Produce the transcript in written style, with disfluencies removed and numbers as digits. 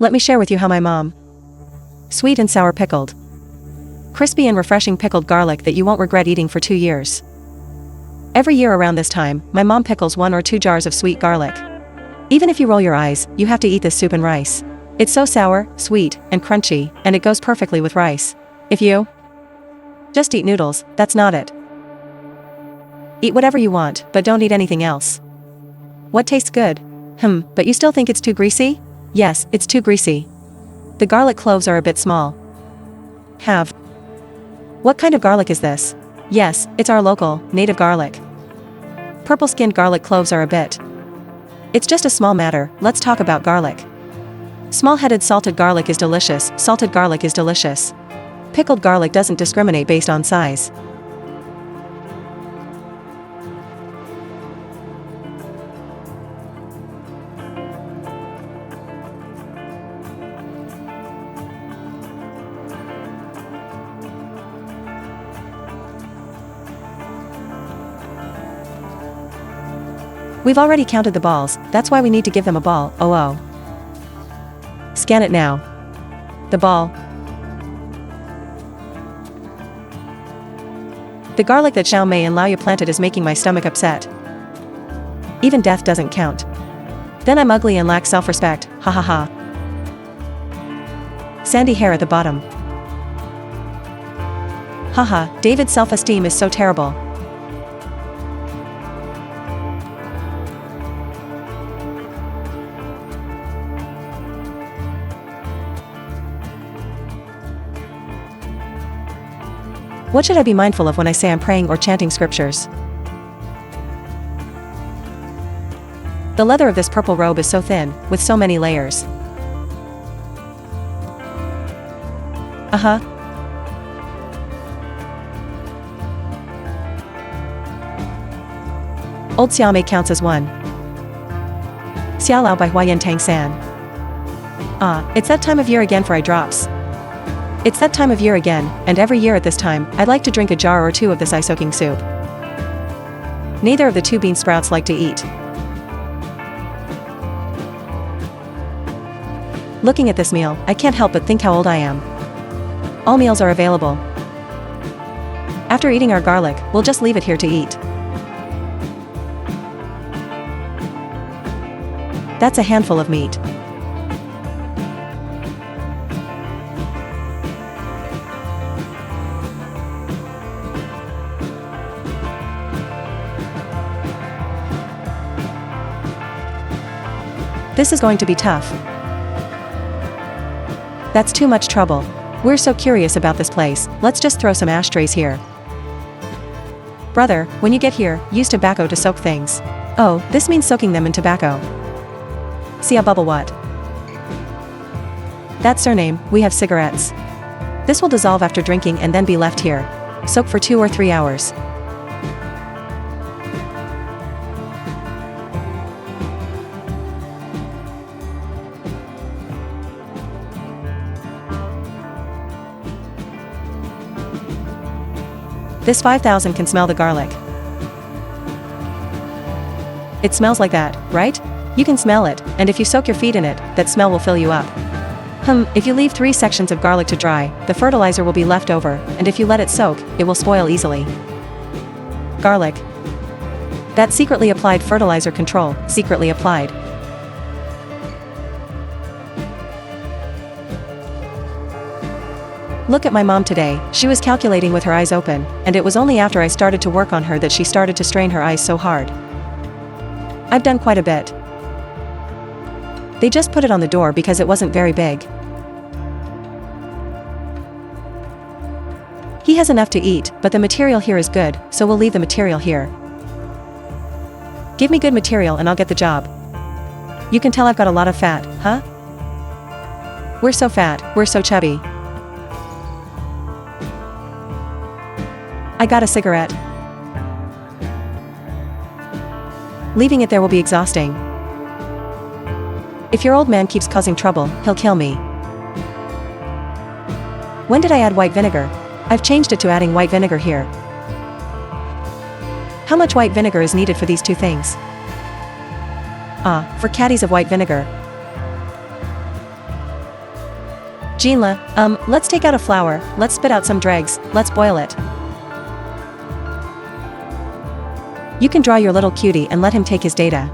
Let me share with you how my mom. Sweet and sour pickled. Crispy and refreshing pickled garlic that you won't regret eating for 2 years. Every year around this time, my mom pickles 1 or 2 jars of sweet garlic. Even if you roll your eyes, you have to eat this soup and rice. It's so sour, sweet, and crunchy, and it goes perfectly with rice. If you just eat noodles, that's not it. Eat whatever you want, but don't eat anything else. What tastes good? But you still think it's too greasy? Yes, it's too greasy. The garlic cloves are a bit small. What kind of garlic is this? Yes, it's our local, native garlic. Purple-skinned garlic cloves are a bit. It's just a small matter, let's talk about garlic. Small-headed salted garlic is delicious, salted garlic is delicious. Pickled garlic doesn't discriminate based on size. We've already counted the balls, that's why we need to give them a ball, oh. Scan it now. The ball. The garlic that Xiao Mei and Lao Ye planted is making my stomach upset. Even death doesn't count. Then I'm ugly and lack self-respect, ha ha ha. Sandy hair at the bottom. Haha, David's self-esteem is so terrible. What should I be mindful of when I say I'm praying or chanting scriptures? The leather of this purple robe is so thin, with so many layers. Old Xiao Mei counts as 1. Xiao Lao by Huayan Tang San. It's that time of year again for eye drops. It's that time of year again, and every year at this time, I'd like to drink a jar or 2 of this eye-soaking soup. Neither of the 2 bean sprouts like to eat. Looking at this meal, I can't help but think how old I am. All meals are available. After eating our garlic, we'll just leave it here to eat. That's a handful of meat. This is going to be tough. That's too much trouble. We're so curious about this place, let's just throw some ashtrays here. Brother, when you get here, use tobacco to soak things. Oh, this means soaking them in tobacco. See a bubble what? That's surname, we have cigarettes. This will dissolve after drinking and then be left here. Soak for 2 or 3 hours. This 5000 can smell the garlic. It smells like that, right? You can smell it, and if you soak your feet in it, that smell will fill you up. If you leave 3 sections of garlic to dry, the fertilizer will be left over, and if you let it soak, it will spoil easily. Garlic. That secretly applied fertilizer control, secretly applied. Look at my mom today, she was calculating with her eyes open, and it was only after I started to work on her that she started to strain her eyes so hard. I've done quite a bit. They just put it on the door because it wasn't very big. He has enough to eat, but the material here is good, so we'll leave the material here. Give me good material and I'll get the job. You can tell I've got a lot of fat, huh? We're so fat, we're so chubby. I got a cigarette. Leaving it there will be exhausting. If your old man keeps causing trouble, he'll kill me. When did I add white vinegar? I've changed it to adding white vinegar here. How much white vinegar is needed for these 2 things? For caddies of white vinegar. Jeanla, let's take out a flower, let's spit out some dregs, let's boil it. You can draw your little cutie and let him take his data.